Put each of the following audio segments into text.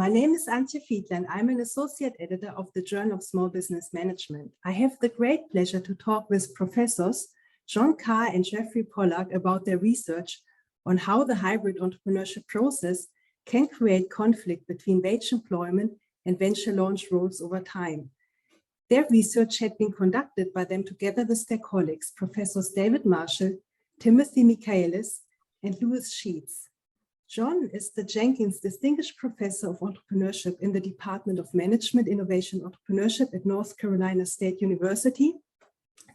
my name is Antje Fiedler and I'm an associate editor of the Journal of Small Business Management. I have the great pleasure to talk with Professors Jon Carr and Jeffrey Pollack about their research on how the hybrid entrepreneurship process can create conflict between wage employment and venture launch roles over time. Their research had been conducted by them together with their colleagues, Professors David Marshall, Timothy Michaelis, and Louis Sheats. Jon is the Jenkins Distinguished Professor of Entrepreneurship in the Department of Management, Innovation, Entrepreneurship at North Carolina State University.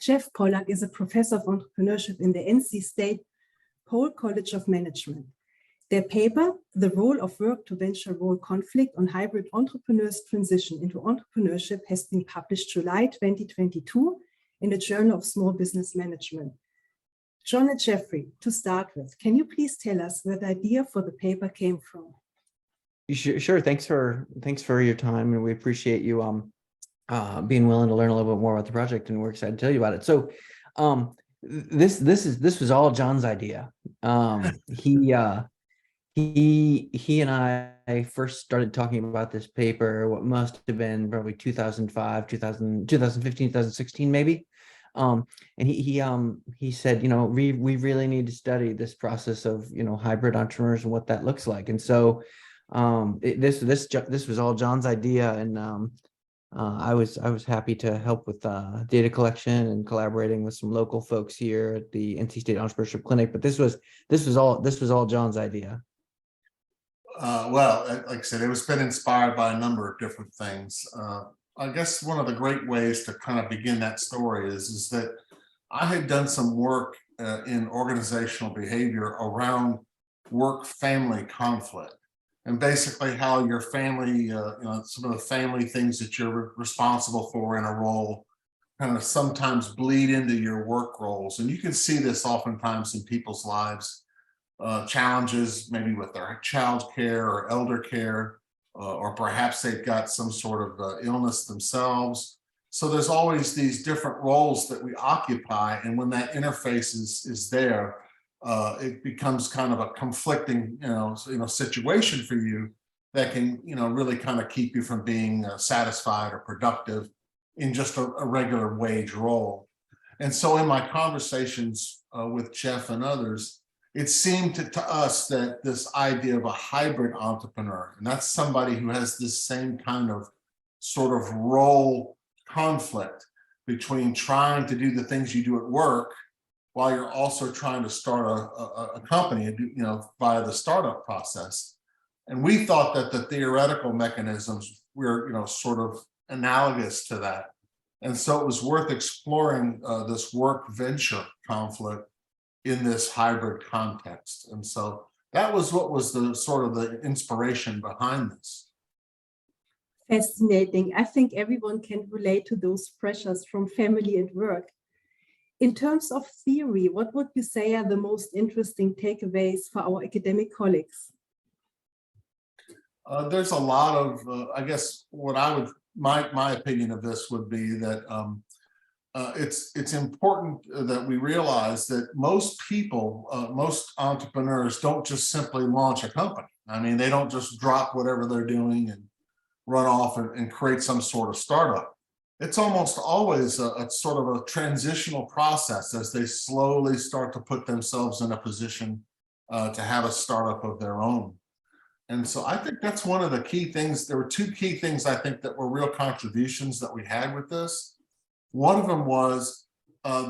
Jeff Pollack is a Professor of Entrepreneurship in the NC State Pohl College of Management. Their paper, The Role of Work to Venture Role Conflict on Hybrid Entrepreneurs' Transition into Entrepreneurship, has been published July 2022 in the Journal of Small Business Management. Jon and Jeffrey, to start with, can you please tell us where the idea for the paper came from? Sure. Thanks for your time, and we appreciate you being willing to learn a little bit more about the project, and we're excited to tell you about it. So, this was all Jon's idea. He and I first started talking about this paper, what must have been probably 2005, 2015, 2016, maybe. And he said, we really need to study this process of, hybrid entrepreneurs and what that looks like. And so, this was all Jon's idea. And, I was happy to help with, data collection and collaborating with some local folks here at the NC State Entrepreneurship Clinic. But this was all Jon's idea. Well, like I said, it was been inspired by a number of different things. I guess one of the great ways to kind of begin that story is that I had done some work in organizational behavior around work-family conflict, and basically how your family, some of the family things that you're responsible for in a role kind of sometimes bleed into your work roles. And you can see this oftentimes in people's lives, challenges maybe with their child care or elder care, or perhaps they've got some sort of illness themselves. So there's always these different roles that we occupy, and when that interface is there, it becomes kind of a conflicting, situation for you that can, really kind of keep you from being satisfied or productive in just a regular wage role. And so in my conversations with Jeff and others, it seemed to us that this idea of a hybrid entrepreneur, and that's somebody who has this same kind of sort of role conflict between trying to do the things you do at work while you're also trying to start a company, via the startup process. And we thought that the theoretical mechanisms were, sort of analogous to that. And so it was worth exploring this work venture conflict in this hybrid context. And so that was what was the sort of the inspiration behind this. Fascinating. I think everyone can relate to those pressures from family and work. In terms of theory, what would you say are the most interesting takeaways for our academic colleagues? There's a lot of, I guess, what my opinion of this would be that it's important that we realize that most people, most entrepreneurs don't just simply launch a company. I mean, they don't just drop whatever they're doing and run off and create some sort of startup. It's almost always a sort of a transitional process as they slowly start to put themselves in a position to have a startup of their own. And so I think that's one of the key things. There were two key things I think that were real contributions that we had with this. One of them was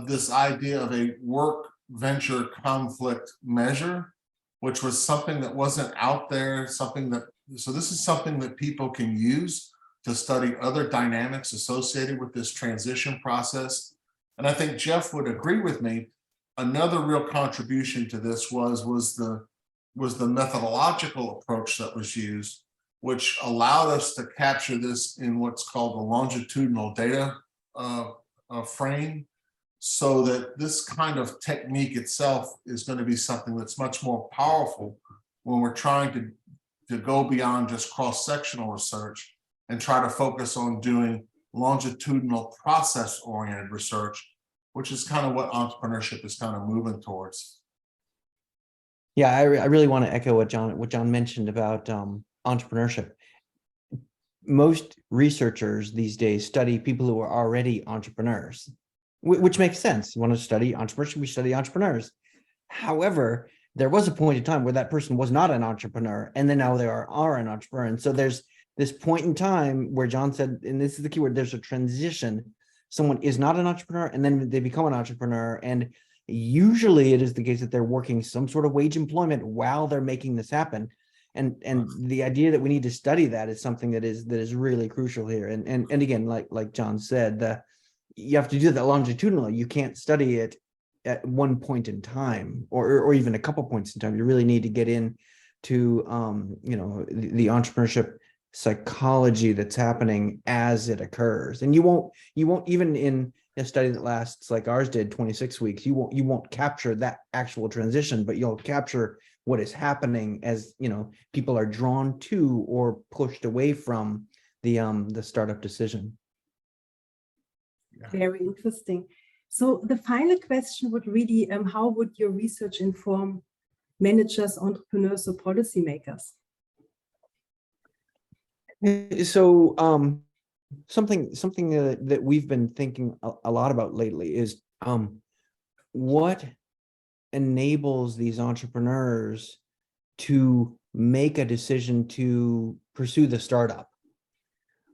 this idea of a work venture conflict measure, which was something that wasn't out there, so this is something that people can use to study other dynamics associated with this transition process. And I think Jeff would agree with me. Another real contribution to this was the methodological approach that was used, which allowed us to capture this in what's called the longitudinal data frame, so that this kind of technique itself is going to be something that's much more powerful when we're trying to go beyond just cross-sectional research and try to focus on doing longitudinal process-oriented research, which is kind of what entrepreneurship is kind of moving towards. Yeah, I really want to echo what Jon mentioned about entrepreneurship. most researchers these days study people who are already entrepreneurs, which makes sense. You want to study entrepreneurship, we study entrepreneurs. However, there was a point in time where that person was not an entrepreneur, and then now they are an entrepreneur. And so there's this point in time where John said, and this is the key word, there's a transition. Someone is not an entrepreneur, and then they become an entrepreneur. And usually it is the case that they're working some sort of wage employment while they're making this happen. And the idea that we need to study that is something that is really crucial here. And again, like John said, you have to do that longitudinally. You can't study it at one point in time, or even a couple points in time. You really need to get in to the entrepreneurship psychology that's happening as it occurs. And you won't even in a study that lasts like ours did 26 weeks, you won't capture that actual transition, but you'll capture what is happening as people are drawn to or pushed away from the startup decision. Very interesting. So the final question would really, how would your research inform managers, entrepreneurs, or policymakers? So something that we've been thinking a lot about lately is what enables these entrepreneurs to make a decision to pursue the startup.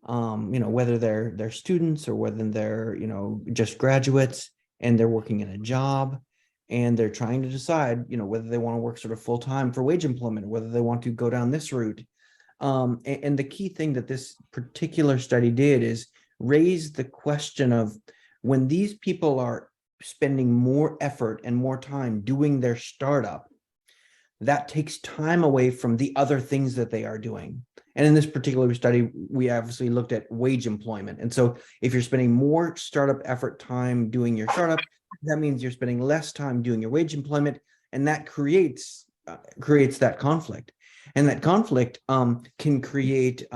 Whether they're students or whether they're just graduates and they're working in a job and they're trying to decide whether they want to work sort of full-time for wage employment, whether they want to go down this route. And the key thing that this particular study did is raise the question of, when these people are spending more effort and more time doing their startup, that takes time away from the other things that they are doing. And in this particular study, we obviously looked at wage employment. And so if you're spending more startup effort time doing your startup, that means you're spending less time doing your wage employment, and that creates that conflict. And that conflict can create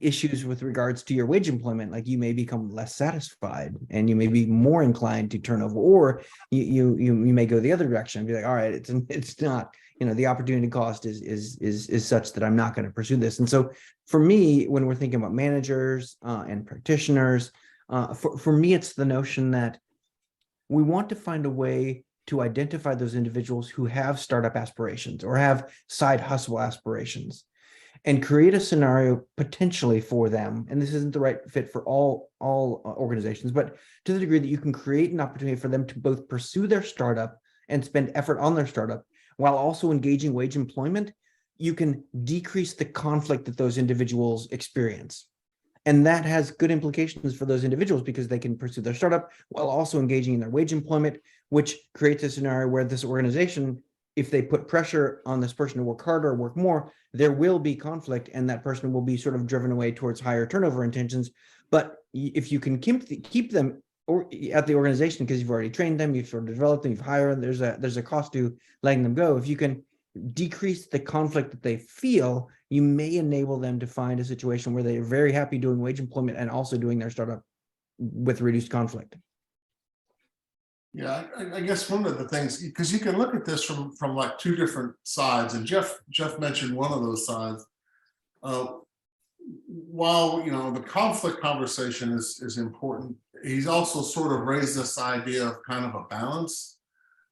issues with regards to your wage employment. Like, you may become less satisfied and you may be more inclined to turn over, or you may go the other direction and be like, all right, it's not, the opportunity cost is such that I'm not going to pursue this. And so for me, when we're thinking about managers and practitioners, for me, it's the notion that we want to find a way to identify those individuals who have startup aspirations or have side hustle aspirations, and create a scenario potentially for them. And this isn't the right fit for all organizations, but to the degree that you can create an opportunity for them to both pursue their startup and spend effort on their startup while also engaging wage employment, you can decrease the conflict that those individuals experience. And that has good implications for those individuals because they can pursue their startup while also engaging in their wage employment, which creates a scenario where this organization, if they put pressure on this person to work harder or work more, there will be conflict, and that person will be sort of driven away towards higher turnover intentions. But if you can keep them at the organization, because you've already trained them, you've sort of developed them, you've hired them, there's a cost to letting them go. If you can decrease the conflict that they feel, you may enable them to find a situation where they're very happy doing wage employment and also doing their startup with reduced conflict. Yeah, I guess one of the things, because you can look at this from like two different sides, and Jeff mentioned one of those sides. While the conflict conversation is important, he's also sort of raised this idea of kind of a balance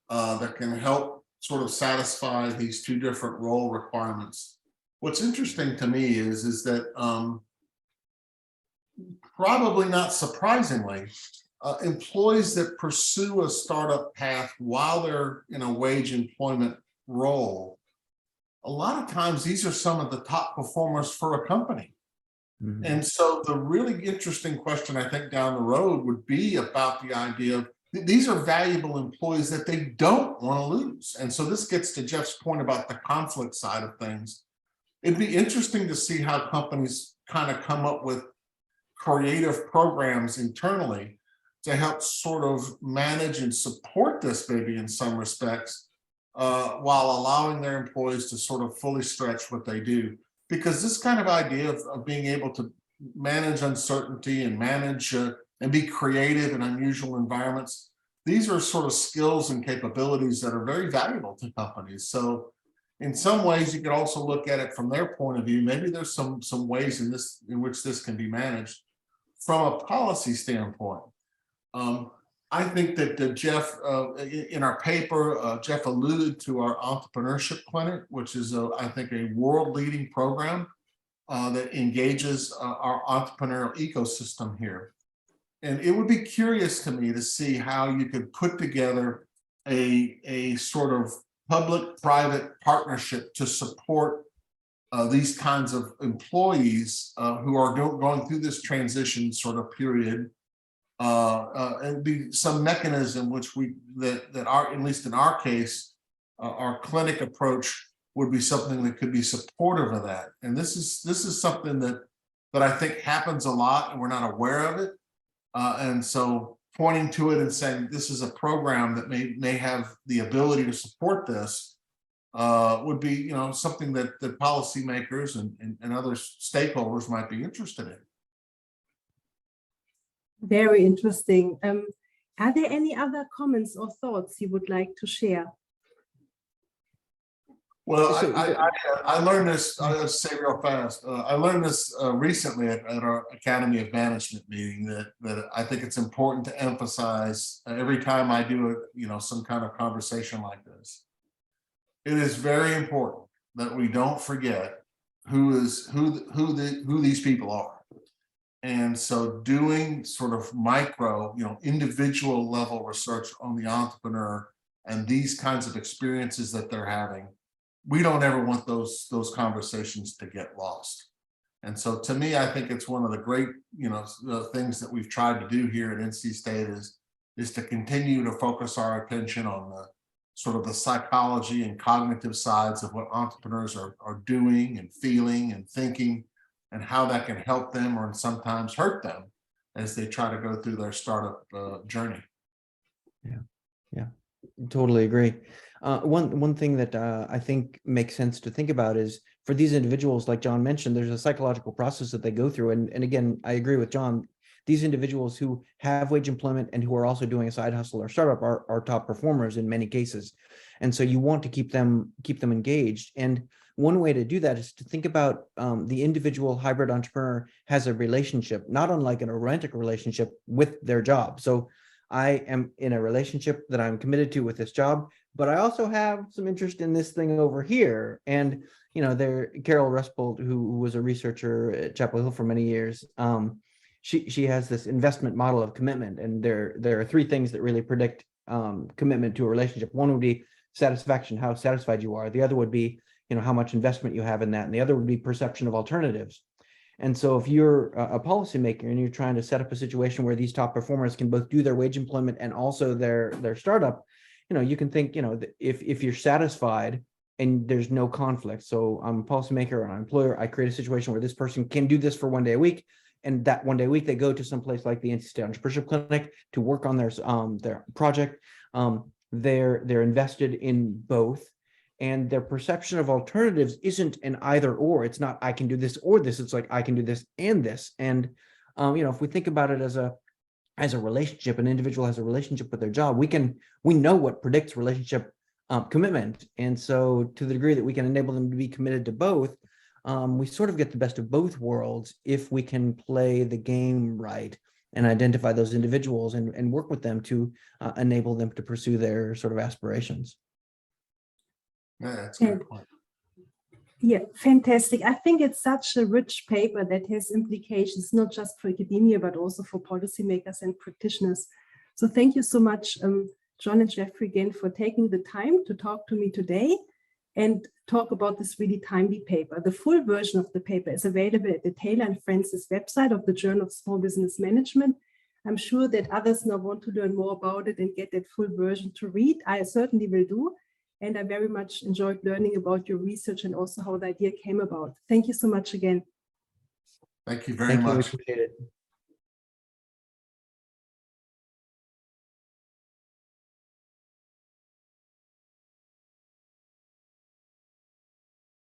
that can help sort of satisfy these two different role requirements. What's interesting to me is that probably not surprisingly, employees that pursue a startup path while they're in a wage employment role, a lot of times these are some of the top performers for a company. Mm-hmm. And so the really interesting question, I think, down the road would be about the idea of these are valuable employees that they don't want to lose. And so this gets to Jeff's point about the conflict side of things. It'd be interesting to see how companies kind of come up with creative programs internally to help sort of manage and support this maybe in some respects, while allowing their employees to sort of fully stretch what they do. Because this kind of idea of being able to manage uncertainty and manage and be creative in unusual environments, these are sort of skills and capabilities that are very valuable to companies. So in some ways, you could also look at it from their point of view. Maybe there's some ways in which this can be managed from a policy standpoint. I think that Jeff, in our paper, Jeff alluded to our entrepreneurship clinic, which is, I think, a world-leading program that engages our entrepreneurial ecosystem here. And it would be curious to me to see how you could put together a sort of public-private partnership to support these kinds of employees who are going through this transition sort of period. And be some mechanism which at least in our case, our clinic approach would be something that could be supportive of that. And this is something that I think happens a lot and we're not aware of it. And so pointing to it and saying this is a program that may have the ability to support this would be, you know, something that policymakers and other stakeholders might be interested in. Very interesting. Are there any other comments or thoughts you would like to share? Well, I learned this, I'll just say real fast. I learned this recently at our Academy of Management meeting that I think it's important to emphasize every time I do some kind of conversation like this. It is very important that we don't forget who these people are. And so doing sort of micro, individual level research on the entrepreneur and these kinds of experiences that they're having, we don't ever want those conversations to get lost. And so to me, I think it's one of the great, things that we've tried to do here at NC State is to continue to focus our attention on the sort of the psychology and cognitive sides of what entrepreneurs are doing and feeling and thinking, and how that can help them or sometimes hurt them as they try to go through their startup journey. Yeah, totally agree. One thing that I think makes sense to think about is for these individuals, like Jon mentioned, there's a psychological process that they go through. And again, I agree with Jon. These individuals who have wage employment and who are also doing a side hustle or startup are top performers in many cases. And so you want to keep them engaged. And one way to do that is to think about the individual hybrid entrepreneur has a relationship, not unlike a romantic relationship with their job. So I am in a relationship that I'm committed to with this job, but I also have some interest in this thing over here. And, Carol Ruspold, who was a researcher at Chapel Hill for many years, she has this investment model of commitment. And there are three things that really predict commitment to a relationship. One would be satisfaction, how satisfied you are. The other would be how much investment you have in that. And the other would be perception of alternatives. And so if you're a policymaker and you're trying to set up a situation where these top performers can both do their wage employment and also their startup, you can think, if you're satisfied and there's no conflict. So I'm a policymaker or an employer, I create a situation where this person can do this for 1 day a week. And that 1 day a week, they go to some place like the NC State Entrepreneurship Clinic to work on their project. They're invested in both. And their perception of alternatives isn't an either or. It's not I can do this or this. It's like I can do this and this. And if we think about it as a relationship, an individual has a relationship with their job. We know what predicts relationship commitment. And so to the degree that we can enable them to be committed to both, we sort of get the best of both worlds if we can play the game right and identify those individuals and work with them to enable them to pursue their sort of aspirations. Yeah, that's a good point. Yeah, fantastic. I think it's such a rich paper that has implications, not just for academia, but also for policymakers and practitioners. So thank you so much, Jon and Jeffrey, again, for taking the time to talk to me today and talk about this really timely paper. The full version of the paper is available at the Taylor and Francis website of the Journal of Small Business Management. I'm sure that others now want to learn more about it and get that full version to read. I certainly will do. And I very much enjoyed learning about your research and also how the idea came about. Thank you so much again. Thank you very much. Appreciate it.